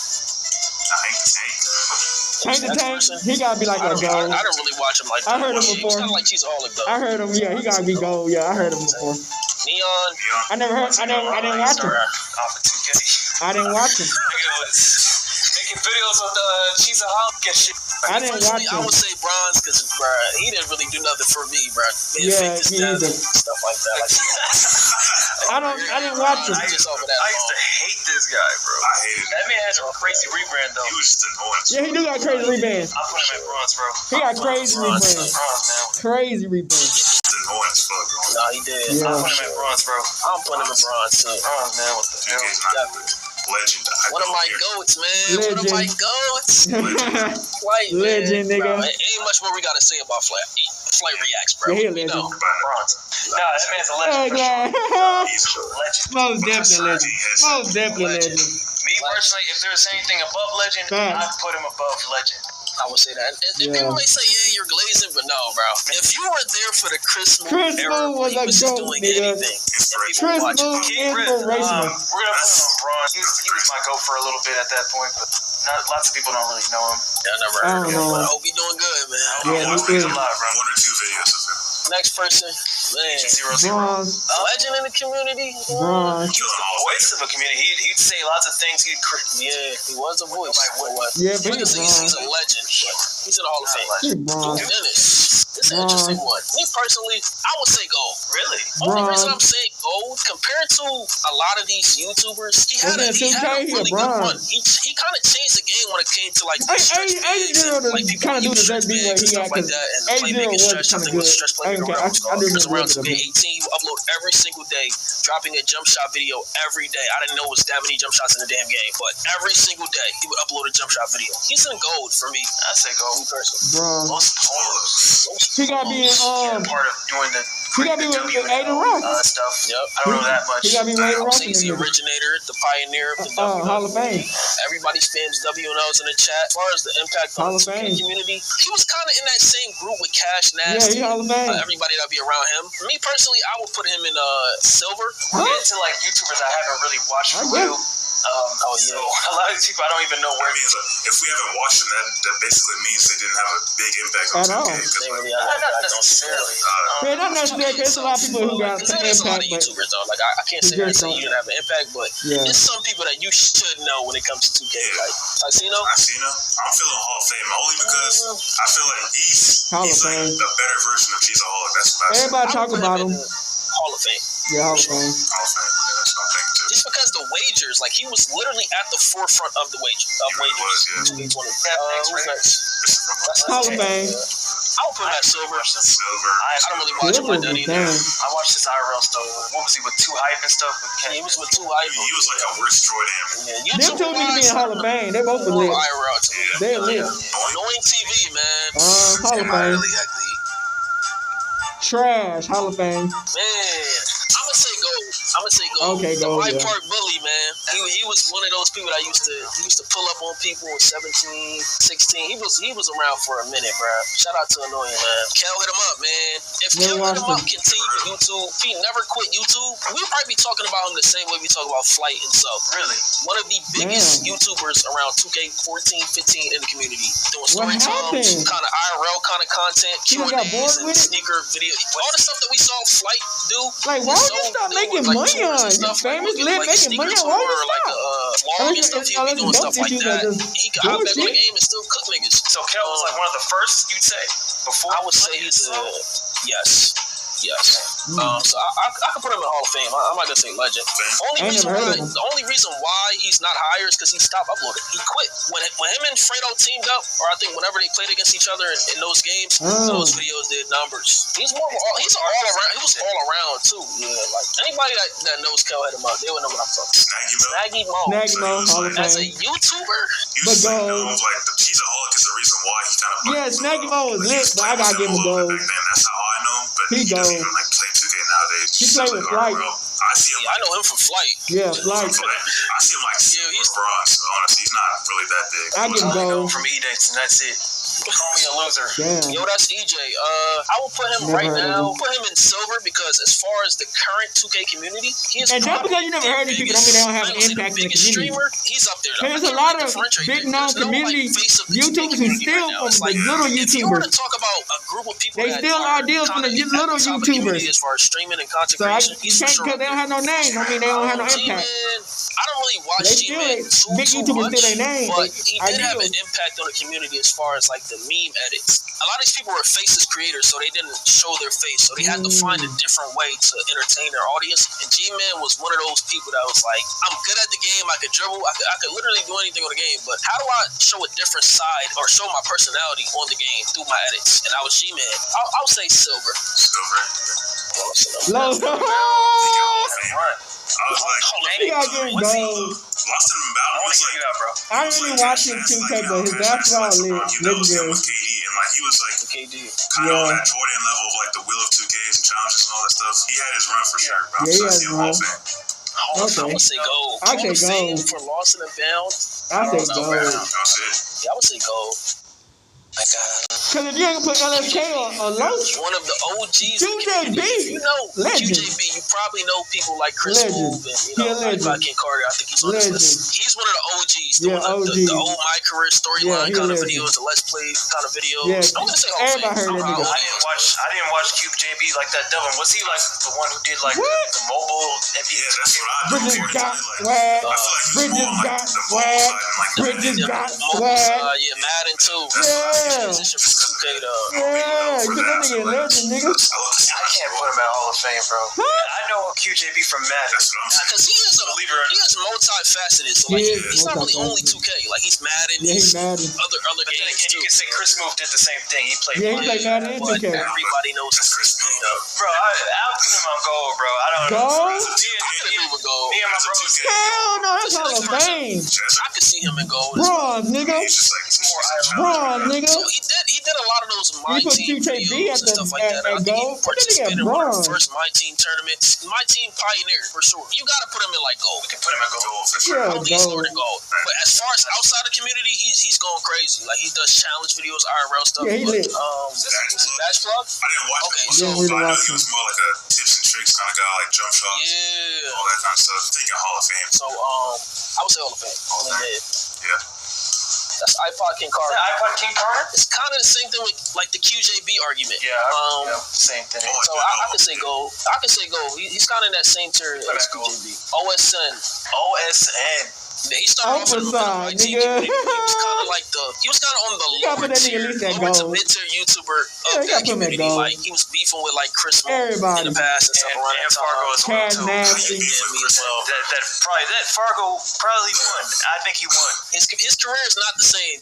Tank the Tank, he gotta be like I a don't gold. really watch him like that. I heard him He's before. kind of like Cheeseaholic though. I heard him, yeah, he gotta be gold. Yeah, I heard him before. Neon. I didn't watch him. off of 2K. I didn't watch him. Nigga was making videos with Cheeseaholic and shit. I didn't watch I him. would say Bronze because he didn't really do nothing for me, bro. Yeah, me either. Stuff like that. I didn't watch him. I just over that. I used to hate this guy, bro. I hated That man has a crazy rebrand, though. He was just annoying. Yeah, he do got crazy rebands. I put him at bronze, bro. He got crazy rebands. Bronze, man. Crazy rebands. Just annoying as fuck, bro. No, he did. Yeah. I put him at bronze, bro. I'm putting him in Bronze too. Bronze, man. What the hell? He's not good. Legend. One of my goats, man. One of my goats. Flight, Legend, man. nigga. Bro, ain't much more we gotta say about Flight. Flight reacts, bro. Yeah, he a We legend. know. Bronze. Nah, that man's a legend for sure. He's a Legend. Most definitely legend. Most definitely legend. Me personally, if there's anything above legend, Facts. I'd put him above legend. I would say that. And Yeah. people may say, yeah, you're glazing, but no, bro. If you were there for the Chris Smoove Chris era, Smoove was he a was just goat, doing nigga. anything. And people Chris watch it. Smoove King Chris, inspirational. we're gonna put him on bronze. He was my goat for a little bit at that point, but lots of people don't really know him. Yeah, I never I heard don't of him, know. but I hope he's doing good, man. Yeah, me too. He's alive, bro. one or two videos of him. Next person, man. 0-0. Bronze. Legend in the community. Bronze. He was the voice of a community. He'd say lots of things. Yeah, he was a voice. Yeah, but He's he's a legend. He's in the Hall of Fame. He's bronze. Dennis. This is an interesting one. Me personally, I would say gold. Really? Only reason Bronze. I'm saying gold, compared to a lot of these YouTubers, he had a Wasn't it 2K? really He a good bronze. run. He kind of changed the game when it came to like Hey, stretch bigs and, like people kind of do use the stretch ZB way bigs and he stuff had like because that. And 8-0 playmaking was stretch, I kind of think was good. stretch I playmaking do around. Because around remember that. 2K18, he would upload every single day, dropping a jump shot video every day. I didn't know it was that many jump shots in the damn game, but every single day he would upload a jump shot video. He's in gold for me. I'd say gold. Me personally. Bronze. Most polos. He gotta be in Part of doing the he gotta be with Aiden Ross. stuff. Yep. I don't know that much. He gotta be with Aiden Ross. He's the originator, the pioneer of the Hall of Fame. Everybody spams W&Ls in the chat. As far as the impact Hall on of the Fame. 2K community, he was kind of in that same group with Cash Yeah, Nasty. he Hall of Fame. Everybody that be around him. Me personally, I would put him in silver. We'll get to like YouTubers I haven't really watched for real. So a lot of these people I don't even know where. I mean, if we haven't watched them, that basically means they didn't have a big impact on At 2K. all. 'cause, They like, really have Not that necessarily. Man, not necessarily. There's a lot of people who got There's an a lot impact, of but YouTubers though. Like I can't say I say you didn't have an impact, but yeah. there's some people that you should know when it comes to 2K. Like Ticino. I'm feeling Hall of Fame only because I feel like he's Hall of like Fame. a better version of Cheeseaholic. That's what I say. Everybody talk about him. Hall of Fame. Yeah, Hall of Fame. Hall of Fame. Yeah, that's what I'm thinking too. Just because the wagers, like he was literally at the forefront of the wagers. He really was, yeah. 2020. Who's next? Hall of Fame. I would put him at silver. Silver. I don't really watch him like that either. Damn. I watched this IRL stuff. What was he with 2 Hype and stuff? He was with 2 Hype. He was like a worse Jordan. Yeah, Them two need to be in Hall of Fame. They both are lit. IRL to me. They're lit. Annoying TV, man. Hall of Fame. Really ugly. Trash. Hall of Fame. Man, I'ma say gold. I'm gonna say Gold. Okay, the Gold, White yeah. Park Bully, man. He was one of those people that used to pull up on people in 17, 16. He was around for a minute, bro. Shout out to Annoying, man. Kel hit him up, man. If Kel hit him up continue YouTube, if he never quit YouTube, we'll probably be talking about him the same way we talk about Flight and Sub. Really? One of the biggest YouTubers around 2K14, 15 in the community. Doing story times, kind of IRL kind of content, Q&As, and sneaker video. All the stuff that we saw Flight do. Like, why would you stop making money on? You famous, live making money on. Why would you stop? Vlog and stuff, he'll be doing stuff like that. He got hop back on the game and still cook niggas. So Kel was like one of the first, you'd say? Before I would say he's yes. So I could put him in Hall of Fame. I'm not gonna say legend. The only reason why he's not higher is because he stopped uploading. He quit when him and Fredo teamed up, or I think whenever they played against each other in those games, those videos did numbers. He's all around. He was all around too. Yeah, like anybody that knows Kel hit him up, they would know what I'm talking about. Snaggy Mo. Hall of Fame. As a YouTuber, he's a holic is the reason why he kind of Snaggy Mo was lit, but I gotta give him gold. That's how I know him, but he doesn't even like play 2K nowadays. He played with Flight. I see him. I know him from Flight. Yeah, Flight. I see him like he's bronze. Honestly, he's not really that big. I give him gold from E-Dates, and that's it. Call me a loser. Damn. Yo, that's EJ. I will put him right now. Put him in silver because as far as the current 2K community, he is. And just because you never heard these people, don't mean they don't have an impact in the community. Streamer, he's up there. There's a lot of big known community YouTubers who steal from the little YouTubers. If you want to talk about a group of people, they steal ideas from the little YouTubers. As far as streaming and content so creation, because they don't have no name, I mean they don't have no impact. I don't really watch G-Man big YouTubers steal their name, but he did have an impact on the community as far as like the meme edits. A lot of these people were faceless creators, so they didn't show their face, so they had to find a different way to entertain their audience. And G-Man was one of those people that was like, I'm good at the game, I could dribble, I could literally do anything on the game, but how do I show a different side or show my personality on the game through my edits? And I was G-Man. I'll say silver. Low. I was like, he got getting gold. Lost in Battle was like, I didn't really watch him 2K, but his basketball legendary. With KD, and like he was like kind of on that Jordan level of like the Wheel of 2Ks and challenges and all that stuff. He had his run for sure, bro. Yeah, he had his run. I would say gold. I say gold. For Lost in the Bound. I say gold. Yeah, I would say gold. I got because if you ain't gonna put LSK on Lost, one of the OGs. QJB, you know legend. QJB, you probably know people like Chris Move and King Carter. I think he's on this list. He's one of the OGs. The old My Career storyline kind of videos, the Let's Play kind of videos. Yeah, I'm gonna say everybody heard that nigga. I didn't watch QJB like that. Devin, was he like the one who did like the mobile NBA? Yeah, that's what I Bridges got swag. Bridges got swag. Bridges got swag. Yeah, Madden too. Yeah. Yeah, you that nigga a legend, nigga. I can't put him at Hall of Fame, bro. I know QJB from Madden. Because he is multifaceted. So like, he's not really only 2K. Like he's Madden. Yeah, he's Madden. Other but games then again, too. you can say Chris Move did the same thing. He played. Yeah, he played Madden and 2K. Everybody knows Chris Move. Bro, I'll put him on gold, bro. I don't know. Gold? Me and my bro. Hell no, that's Hall of Fame. I could see him in gold. Bronze, nigga. Bronze, nigga. So he did a lot of those My Team videos and stuff like that. I think he participated in one of the first My Team tournaments. My Team pioneered for sure. You gotta put him in like gold. We can put him in gold for sure. I don't think he's lower than gold. But as far as outside the community, he's going crazy. Like he does challenge videos, IRL stuff. Yeah, he lit. Bash Plug? I didn't watch okay, it. So I know he was more like a tips and tricks kind of guy, like jump shots, all that kind of stuff. Thinking Hall of Fame. So I would say Hall of Fame. Yeah. That's iPod King Carter. Yeah, iPod King Carter? It's kind of the same thing with like the QJB argument. Yeah, same thing. So I could say gold. I could say gold. He's kind of in that same tier as QJB. OSN. Yeah, he started off in my team community. He was kind of on the lower tier to mid-tier YouTuber of that community. Like he was beefing with like Chris Moore in the past and stuff around that time. Fargo as well too. That Fargo probably won. I think he won. His career is not the same.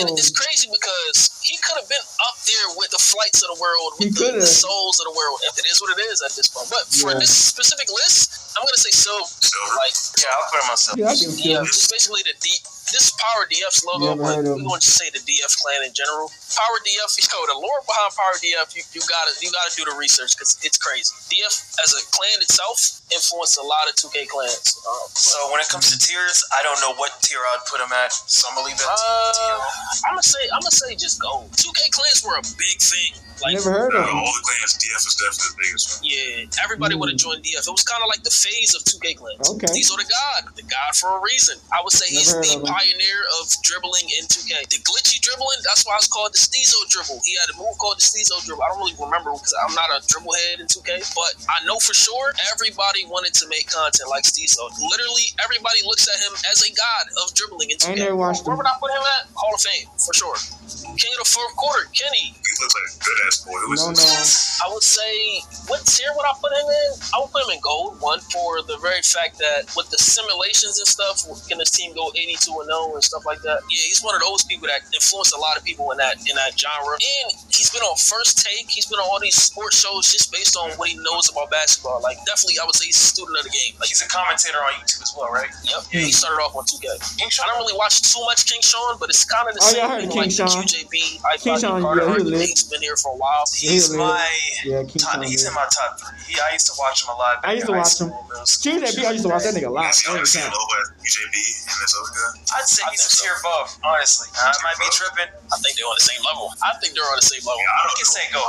And it's crazy because he could have been up there with the Flights of the world, with the Souls of the world. It is what it is at this point. But for this specific list, I'm gonna say silver. Like, I'll put him on silver. Yeah, it's basically the this Power DF's logo, but we want to say the DF clan in general. Power DF, the lore behind Power DF, you gotta do the research because it's crazy. DF as a clan itself influenced a lot of 2K clans. So when it comes to tiers, I don't know what tier I'd put them at. So I'm gonna leave that to I'm gonna say just Gold. 2K clans were a big thing. Like, never heard of them. All the clans, DF is definitely the biggest one. Yeah, everybody would have joined DF. It was kind of like the phase of 2K clans. Okay. These are the god for a reason. I would say he's the pioneer of dribbling in 2K. The glitchy dribbling, that's why it's called the Steezo dribble. He had a move called the Steezo dribble. I don't really remember because I'm not a dribble head in 2K, but I know for sure everybody wanted to make content like Steezo. Literally, everybody looks at him as a god of dribbling in 2K. Where would I put him at? Hall of Fame, for sure. King of the fourth quarter, Kenny. He looks like a good ass boy. I would say, what tier would I put him in? I would put him in Gold, one, for the very fact that with the simulations and stuff, can this team go 82-0 and stuff like that? Yeah, he's one of those people that influenced a lot of people in that genre. And he's been on First Take. He's been on all these sports shows just based on what he knows about basketball. Like, definitely, I would say he's a student of the game. Like, he's a commentator on YouTube as well, right? Yep. Yeah, he started off on 2K. I don't really watch too much King Sean, but it's kind of the same thing. Like the QJB, King Sean, he's been here for a while. He's in my top 3. I used to watch him a lot. I used to watch him. QJB, I used to watch that nigga a lot. QJB and this other guy. I'd say he's a tier above, honestly. I might be tripping. I think they're on the same level.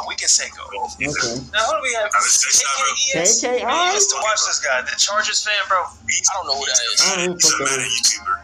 We can say go. Okay. Now, who do we have? KK. I used to watch this guy. The Chargers fan, bro. I don't know who that is. He's a meta YouTuber.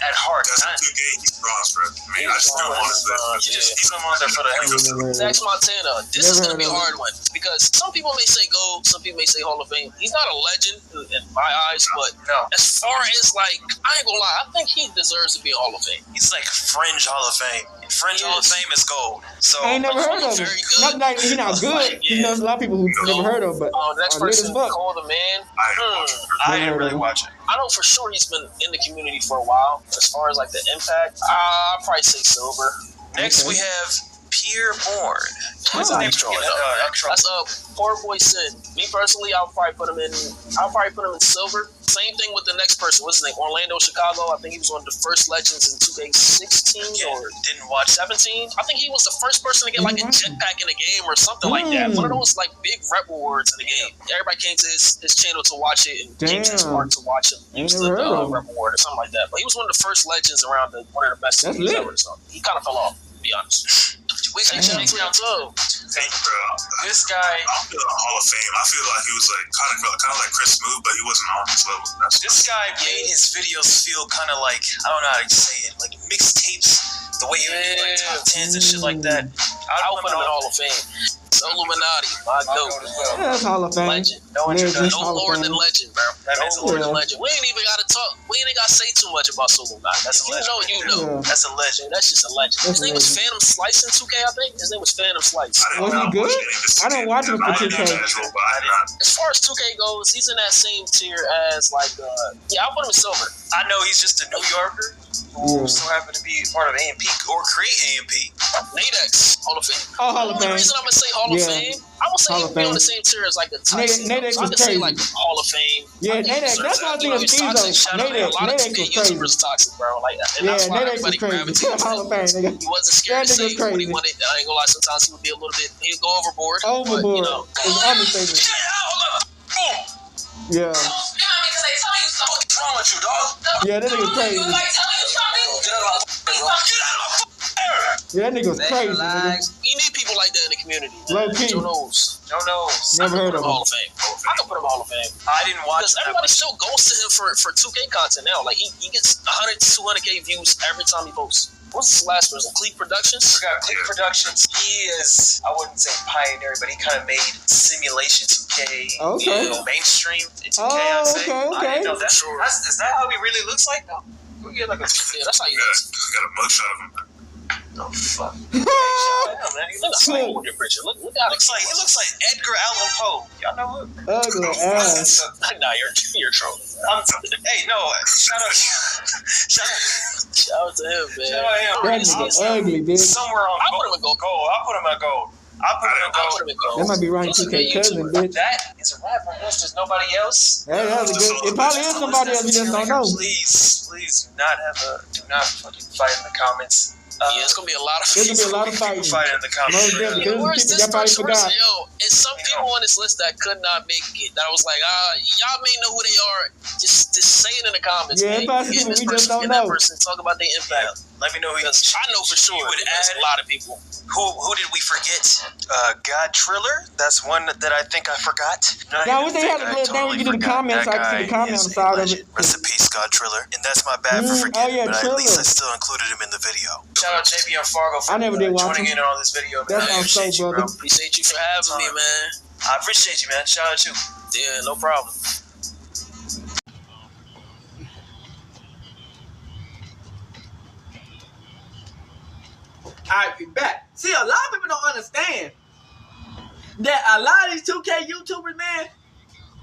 At heart. That's 2K. He's bronze, bro. I just don't want to say. He's on there for the hell of it. Zax Montana. This is going to be a hard one because some people may say Gold, some people may say Hall of Fame. He's not a legend in my eyes, but as far as like, I ain't gonna lie, I think he deserves to be a Hall of Fame. He's like fringe Hall of Fame. Fringe Hall of Fame is Gold. So I ain't never heard of him. Not like he's not good. You know, there's a lot of people who never heard of him, but the next person, Cole the Man. I didn't really watch it. I know for sure he's been in the community for a while. As far as like the impact, I'll probably say Silver. Next we have Pierre Bourne. What's his name? That's Poor Boy Sin. Me personally, I'll probably put him in Silver. Same thing with the next person. What's his name? Orlando Chicago. I think he was one of the first legends in 2K16 or didn't watch 17. I think he was the first person to get like a jetpack in the game or something like that. One of those like big rep awards in the game. Everybody came to his channel to watch it and came to his park to watch him. He was the rep award or something like that. But he was one of the first legends around one of the best teams ever. So he kind of fell off, to be honest. We can change down too. This guy, I'll put a Hall of Fame. I feel like he was like kind of like Chris Smooth, but he wasn't on his level. This guy made his videos feel kind of like, I don't know how to say it, like mixtapes. The way he would do like top 10s and shit like that. I'll put him in Hall of Fame. It's Illuminati, my goat. Yeah, that's Hall of Fame. Legend. No more than legend, bro. That's more than legend. We ain't even got to talk. We ain't got to say too much about Illuminati. That's a legend. You know. That's a legend. That's just a legend. His name was Phantom Slice in 2K, I think. His name was Phantom Slice. Was he good? I don't watch him for 2K. As far as 2K goes, he's in that same tier as like, I'll put him in Silver. I know he's just a New Yorker who so happened to be part of AMP or create AMP. Nadex, Hall of Fame. Oh, Hall of Fame. The reason I'm gonna say Hall of Fame, I would say he'd be on the same tier as like a Tyson. Nadex so I was could say crazy. like Hall of Fame. Yeah, Nadex. That's why I think of Steezo. Nadex was crazy. YouTubers toxic, bro. Like that. Yeah, Nadex was crazy. Hall of Fame, nigga. He wasn't scared to say what he wanted. I ain't gonna lie. Sometimes he would be a little bit. He'd go overboard. Overboard. It's understatement. Yeah. What's wrong with you, dog? Yeah, that nigga's crazy. Yeah, that nigga was crazy, nigga. You need people like that in the community. Low key. Joe knows. Never heard of him. Hall of Fame. I can put him Hall of Fame. I didn't watch because everybody still goes to him for 2K content now. Like he gets 100 to 200K views every time he posts. What's his last person? Cleek Productions? I forgot. Cleek Productions. He is, I wouldn't say pioneer, but he kind of made simulation 2K mainstream in 2K, I'd say. Okay. I didn't know that. Is that how he really looks like, though? Yeah, that's how he looks. He got a mugshot of him. Oh, fuck. He looks like he looks like Edgar Allan Poe. Y'all know who? Ugly ass. Nah, you're trolling. Hey, no, shout out to him, man. That nigga ugly, bitch. Somewhere on I'll put him in gold. I'll put him at gold. I put him in gold. That might be Ryan 2K cousin, bitch. That is a rapper. There's just nobody else. Hey, that was a good. It probably is somebody else. You just don't know. Please do not fucking fight in the comments. Yeah, it's gonna be a lot of There's gonna be a lot of fighting. Fighting in the comments. Most definitely. Where's People this that probably person? forgot. Yo, and some people on this list that could not make it. That I was like, y'all may know who they are. Just say it in the comments. Yeah, man. probably Get people this we just person, don't get that know. person, talk about their impact. Let me know who Because I know for sure you would there's add. a lot of people. Who did we forget? God Triller. That's one that I think I forgot. Now, what they have to do, then you can do the comments so I can see the comment on the side of it. Rest in peace, God Triller. And that's my bad for forgetting, but at least I still included him in the video. Shout out JB and Fargo for I never did watch joining him. in on this video, man. That's I on so, appreciate you, brother. bro. Appreciate you for having me, man. I appreciate you, man. Shout out to you. Yeah, no problem. Alright, we back. See, a lot of people don't understand that a lot of these 2K YouTubers, man,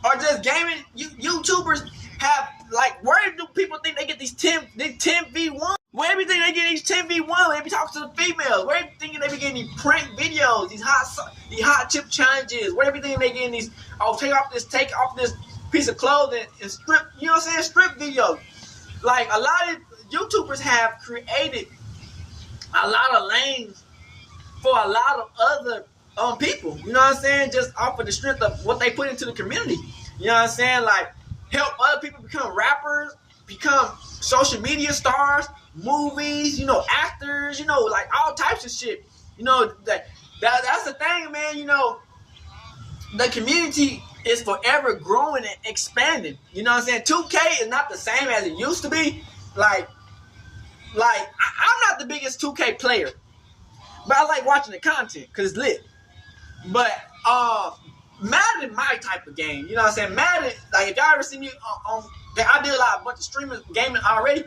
are just gaming YouTubers. Have like, where do people think they get these 10v1? Where do you think they get these 10v1? They be talking to the females. Where do you think they be getting these prank videos, these hot chip challenges? Where do you think they getting these? Oh, take off this piece of clothing and strip. You know what I'm saying? Strip videos. Like, a lot of YouTubers have created a lot of lanes for a lot of other people. You know what I'm saying? Just off of the strength of what they put into the community. You know what I'm saying? Like, help other people become rappers, become social media stars, movies, you know, actors, you know, like all types of shit. You know, that's the thing, man. You know, the community is forever growing and expanding. You know what I'm saying? 2K is not the same as it used to be. Like I'm not the biggest 2K player, but I like watching the content because it's lit. But Madden, my type of game. You know what I'm saying? Madden, like, if y'all ever see me on I did a bunch of streaming gaming already.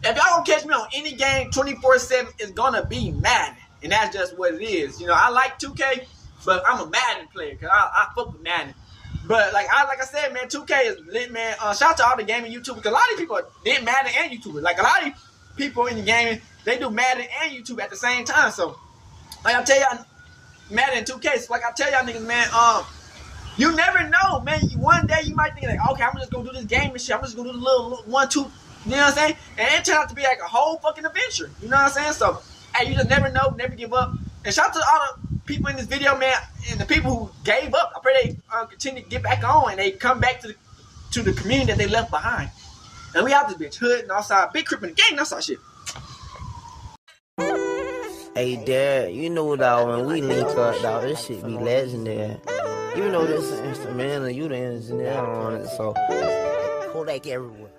If y'all gonna catch me on any game 24/7, it's gonna be Madden, and that's just what it is. You know, I like 2K, but I'm a Madden player because I fuck with Madden. But like I said, man, 2K is lit, man. Shout out to all the gaming YouTubers, because a lot of people did Madden and YouTubers. Like, a lot of people in the gaming, they do Madden and YouTube at the same time. So, like I tell y'all, Madden and 2K. So, like I tell y'all niggas, man, you never know, man. One day you might think like, okay, I'm just gonna do this game and shit. I'm just gonna do the little 1, 2. You know what I'm saying? And it turned out to be like a whole fucking adventure. You know what I'm saying? So, hey, you just never know, never give up. And shout out to all the people in this video, man, and the people who gave up. I pray they continue to get back on and they come back to the community that they left behind. And we out this bitch, hood and outside, big crip in the gang, outside shit. Hey, Dad, you know, dog, when we link up, dog, this shit be legendary. You know this instrumental, you the engineer on it, so Kodak everywhere.